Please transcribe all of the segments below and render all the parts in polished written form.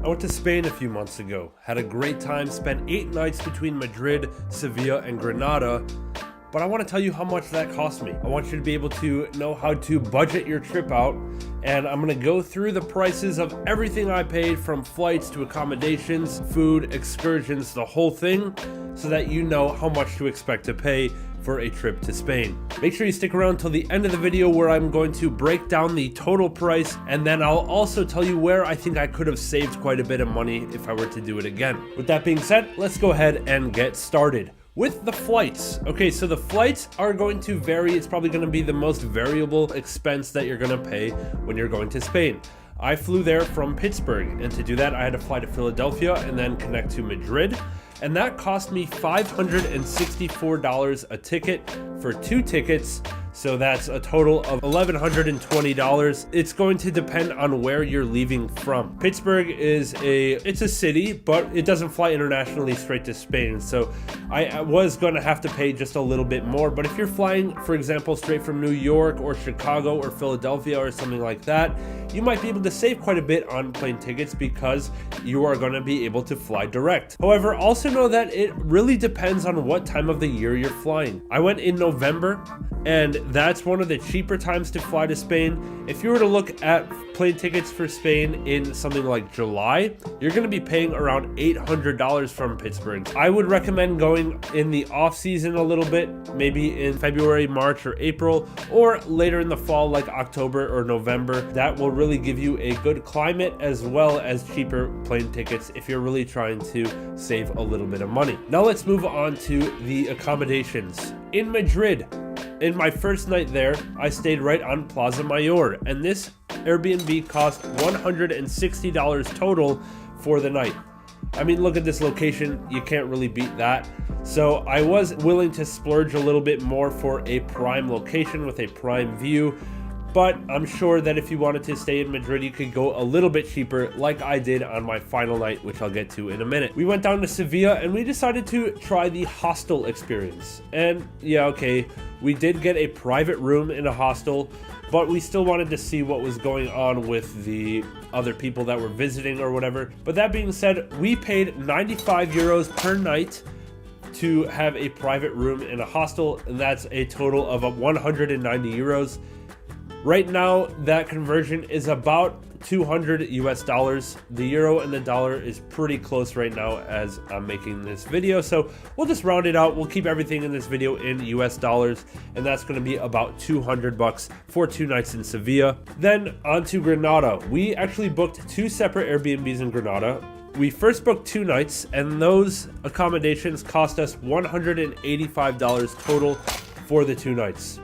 I went to Spain a few months ago, had a great time, spent 8 nights between Madrid, Sevilla, and Granada, but I want to tell you how much that cost me. I want you to be able to know how to budget your trip out, and I'm going to go through the prices of everything I paid, from flights to accommodations, food, excursions, the whole thing, so that you know how much to expect to pay for a trip to Spain. Make sure you stick around till the end of the video, where I'm going to break down the total price, and then I'll also tell you where I think I could have saved quite a bit of money if I were to do it again. With that being said, let's go ahead and get started. With the flights, okay, so the flights are going to vary. It's probably going to be the most variable expense that you're going to pay when you're going to Spain. I flew there from Pittsburgh, and to do that I had to fly to Philadelphia and then connect to Madrid, and that cost me $564 a ticket for 2 tickets. So that's a total of $1,120. It's going to depend on where you're leaving from. Pittsburgh is it's a city, but it doesn't fly internationally straight to Spain. So I was going to have to pay just a little bit more. But if you're flying, for example, straight from New York or Chicago or Philadelphia or something like that, you might be able to save quite a bit on plane tickets because you are going to be able to fly direct. However, also know that it really depends on what time of the year you're flying. I went in November, and that's one of the cheaper times to fly to Spain. If you were to look at plane tickets for Spain in something like July, you're going to be paying around $800 from Pittsburgh. I would recommend going in the off season a little bit, maybe in February, March, or April, or later in the fall like October or November. That will really give you a good climate as well as cheaper plane tickets if you're really trying to save a little bit of money. Now let's move on to the accommodations. In Madrid, in my first night there, I stayed right on Plaza Mayor, and this Airbnb cost $160 total for the night. I mean, look at this location, you can't really beat that. So I was willing to splurge a little bit more for a prime location with a prime view, but I'm sure that if you wanted to stay in Madrid, you could go a little bit cheaper, like I did on my final night, which I'll get to in a minute. We went down to Sevilla and we decided to try the hostel experience. And yeah, okay, we did get a private room in a hostel, but we still wanted to see what was going on with the other people that were visiting or whatever. But that being said, we paid 95 euros per night to have a private room in a hostel, and that's a total of 190 euros. Right now, that conversion is about 200 US dollars. The euro and the dollar is pretty close right now as I'm making this video, so we'll just round it out. We'll keep everything in this video in US dollars, and that's going to be about 200 bucks for 2 nights in Sevilla. Then on to Granada. We actually booked 2 separate Airbnbs in Granada. We first booked 2 nights, and those accommodations cost us $185 total for the 2 nights.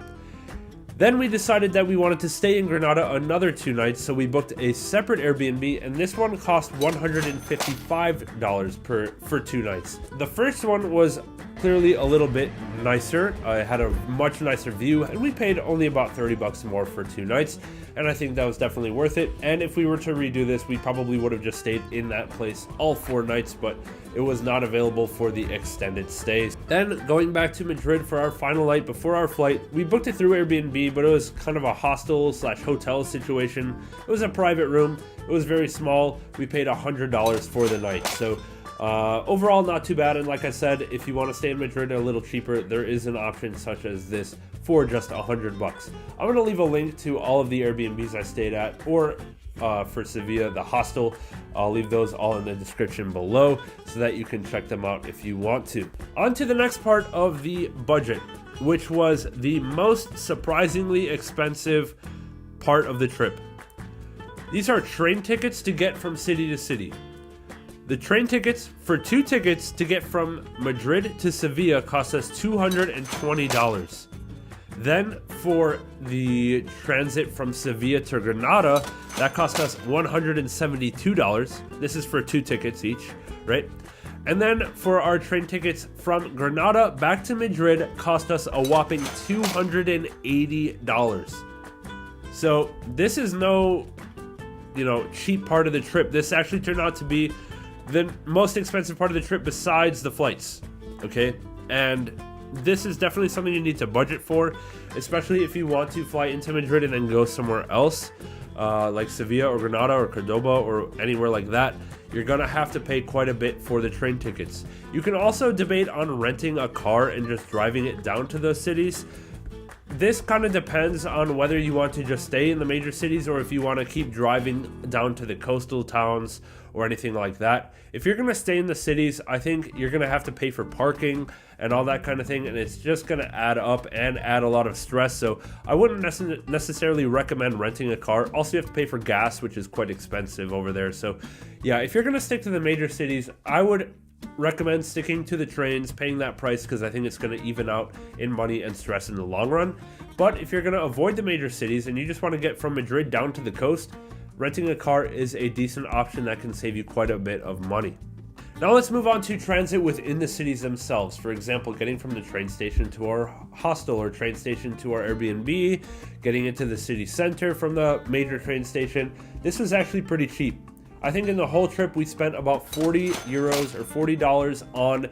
Then we decided that we wanted to stay in Granada another 2 nights, so we booked a separate Airbnb, and this one cost $155 for 2 nights. The first one was clearly a little bit nicer. It had a much nicer view, and we paid only about 30 bucks more for 2 nights, and I think that was definitely worth it. And if we were to redo this, we probably would have just stayed in that place all 4 nights, but it was not available for the extended stays. Then going back to Madrid for our final night before our flight, we booked it through Airbnb, but it was kind of a hostel / hotel situation. It was a private room. It was very small. We paid $100 for the night. So overall, not too bad. And like I said, if you want to stay in Madrid a little cheaper, there is an option such as this for just 100 bucks. I'm going to leave a link to all of the Airbnbs I stayed at, or for Sevilla, the hostel. I'll leave those all in the description below so that you can check them out if you want to. On to the next part of the budget, which was the most surprisingly expensive part of the trip. These are train tickets to get from city to city. The train tickets for 2 tickets to get from Madrid to Sevilla cost us $220. Then for the transit from Sevilla to Granada, that cost us $172. This is for 2 tickets each, right? And then for our train tickets from Granada back to Madrid cost us a whopping $280. So this is no, cheap part of the trip. This actually turned out to be the most expensive part of the trip besides the flights, okay? And this is definitely something you need to budget for, especially if you want to fly into Madrid and then go somewhere else, like Sevilla or Granada or Cordoba or anywhere like that. you're gonna have to pay quite a bit for the train tickets. You can also debate on renting a car and just driving it down to those cities. This kind of depends on whether you want to just stay in the major cities or if you want to keep driving down to the coastal towns or anything like that. If you're going to stay in the cities, I think you're going to have to pay for parking and all that kind of thing, and it's just going to add up and add a lot of stress. So I wouldn't necessarily recommend renting a car. Also, you have to pay for gas, which is quite expensive over there. So yeah, if you're going to stick to the major cities, I would recommend sticking to the trains, paying that price, because I think it's going to even out in money and stress in the long run. But if you're going to avoid the major cities and you just want to get from Madrid down to the coast, renting a car is a decent option that can save you quite a bit of money. Now let's move on to transit within the cities themselves. For example, getting from the train station to our hostel or train station to our Airbnb, getting into the city center from the major train station. This was actually pretty cheap. I think in the whole trip we spent about 40 euros or $40 on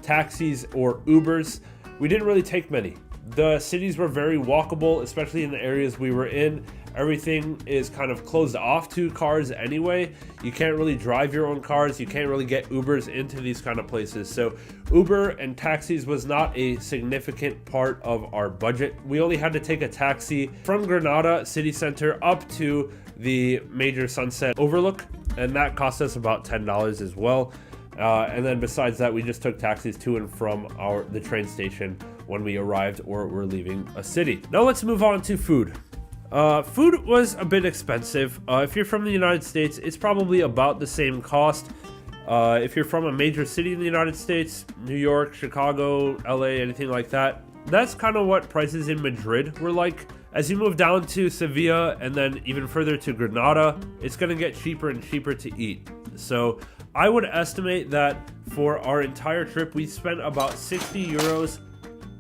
taxis or Ubers. We didn't really take many. The cities were very walkable, especially in the areas we were in. Everything is kind of closed off to cars anyway. You can't really drive your own cars. You can't really get Ubers into these kind of places. So Uber and taxis was not a significant part of our budget. We only had to take a taxi from Granada city center up to the major sunset overlook, and that cost us about $10 as well. And then besides that, we just took taxis to and from the train station when we arrived or were leaving a city. Now let's move on to food. Food was a bit expensive. If you're from the United States, it's probably about the same cost. If you're from a major city in the United States, New York, Chicago, LA, anything like that, that's kind of what prices in Madrid were like. As you move down to Sevilla and then even further to Granada, it's going to get cheaper and cheaper to eat. So I would estimate that for our entire trip, we spent about 60 euros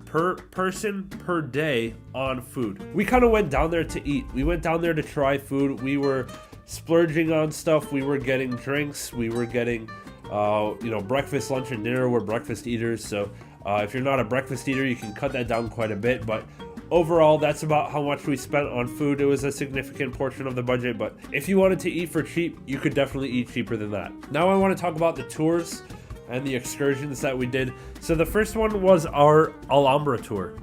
per person per day on food. We kind of went down there to eat. We went down there to try food. We were splurging on stuff. We were getting drinks. We were getting, breakfast, lunch, and dinner. We're breakfast eaters. So if you're not a breakfast eater, you can cut that down quite a bit. But overall, that's about how much we spent on food. It was a significant portion of the budget. But if you wanted to eat for cheap, you could definitely eat cheaper than that. Now I want to talk about the tours and the excursions that we did. So the first one was our Alhambra tour.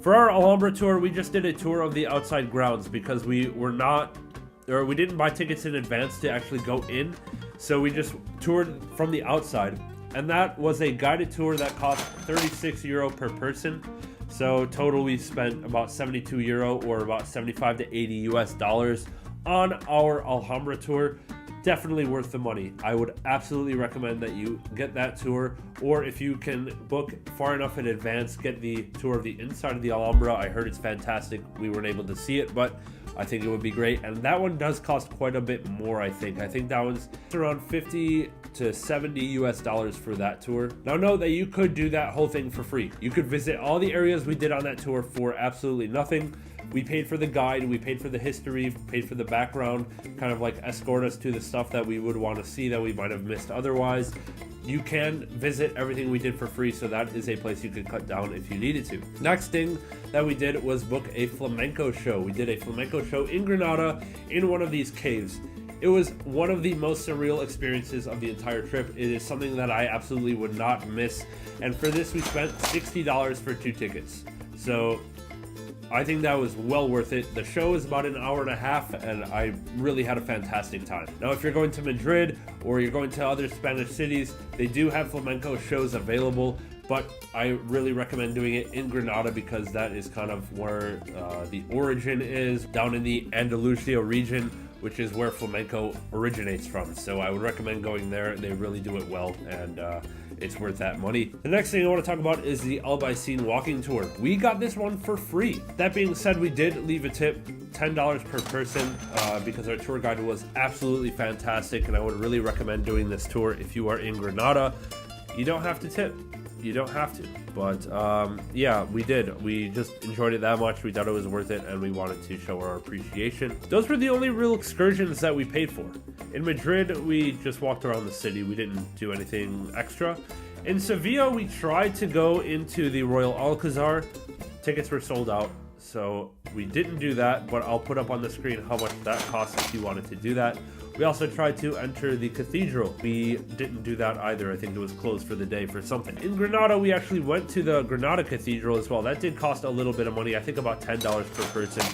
For our Alhambra tour, we just did a tour of the outside grounds because we didn't buy tickets in advance to actually go in. So we just toured from the outside. And that was a guided tour that cost 36 euro per person. So total we spent about 72 euro or about 75 to 80 US dollars on our Alhambra tour. Definitely worth the money. I would absolutely recommend that you get that tour, or if you can book far enough in advance, get the tour of the inside of the Alhambra. I heard it's fantastic. We weren't able to see it, but I think it would be great. And that one does cost quite a bit more, I think. I think that one's around 50 to 70 US dollars for that tour. Now know that you could do that whole thing for free. You could visit all the areas we did on that tour for absolutely nothing. We paid for the guide, we paid for the history, paid for the background, kind of like escort us to the stuff that we would want to see that we might have missed otherwise. You can visit everything we did for free, so that is a place you could cut down if you needed to. Next thing that we did was book a flamenco show. We did a flamenco show in Granada in one of these caves. It was one of the most surreal experiences of the entire trip. It is something that I absolutely would not miss. And for this, we spent $60 for 2 tickets. So I think that was well worth it. The show is about an hour and a half, and I really had a fantastic time. Now, if you're going to Madrid or you're going to other Spanish cities, they do have flamenco shows available, but I really recommend doing it in Granada because that is kind of where the origin is, down in the Andalusia region, which is where flamenco originates from. So I would recommend going there. They really do it well, and it's worth that money. The next thing I want to talk about is the Albaicin walking tour. We got this one for free. That being said, we did leave a tip, $10 per person, because our tour guide was absolutely fantastic, and I would really recommend doing this tour if you are in Granada. You don't have to tip. You don't have to, but yeah, we did. We just enjoyed it that much. We thought it was worth it, and we wanted to show our appreciation. Those were the only real excursions that we paid for. In Madrid, we just walked around the city. We didn't do anything extra. In Sevilla, we tried to go into the Royal Alcazar. Tickets were sold out, so we didn't do that, but I'll put up on the screen how much that costs if you wanted to do that. We also tried to enter the cathedral. We didn't do that either. I think it was closed for the day for something. In Granada, we actually went to the Granada Cathedral as well. That did cost a little bit of money. I think about $10 per person.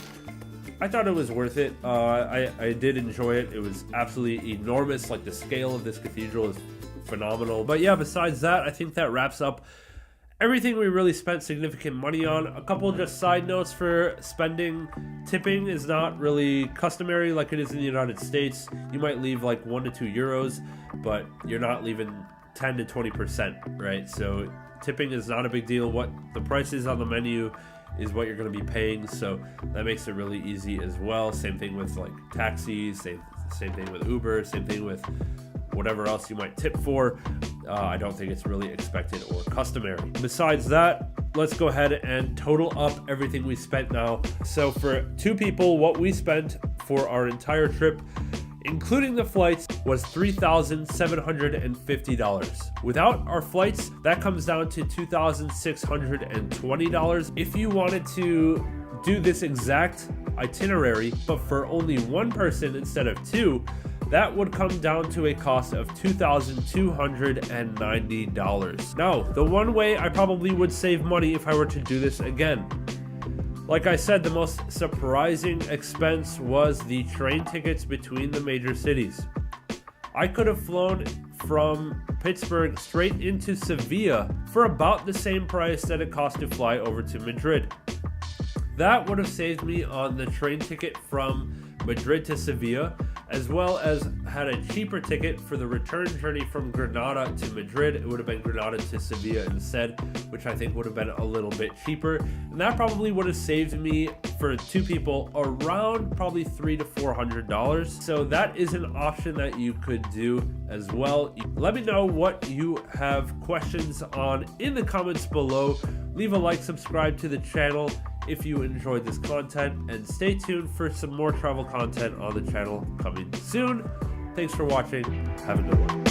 I thought it was worth it. I did enjoy it. It was absolutely enormous. Like, the scale of this cathedral is phenomenal. But yeah, besides that, I think that wraps up everything we really spent significant money on. A couple just side notes for spending. Tipping is not really customary like it is in the United States. You might leave like 1 to 2 euros, but you're not leaving 10 to 20%, right? So tipping is not a big deal. What the price is on the menu is what you're going to be paying, so that makes it really easy as well. Same thing with like taxis, same thing with Uber, same thing with whatever else you might tip for. I don't think it's really expected or customary. Besides that, let's go ahead and total up everything we spent now. So for 2 people, what we spent for our entire trip, including the flights, was $3,750. Without our flights, that comes down to $2,620. If you wanted to do this exact itinerary, but for only 1 person instead of 2, that would come down to a cost of $2,290. Now, the one way I probably would save money if I were to do this again. Like I said, the most surprising expense was the train tickets between the major cities. I could have flown from Pittsburgh straight into Sevilla for about the same price that it cost to fly over to Madrid. That would have saved me on the train ticket from Madrid to Sevilla, as well as had a cheaper ticket for the return journey from Granada to Madrid. It would have been Granada to Sevilla instead, which I think would have been a little bit cheaper. And that probably would have saved me, for 2 people, around probably $300 to $400. So that is an option that you could do as well. Let me know what you have questions on in the comments below. Leave a like, subscribe to the channel if you enjoyed this content, and stay tuned for some more travel content on the channel coming soon. Thanks for watching. Have a good one.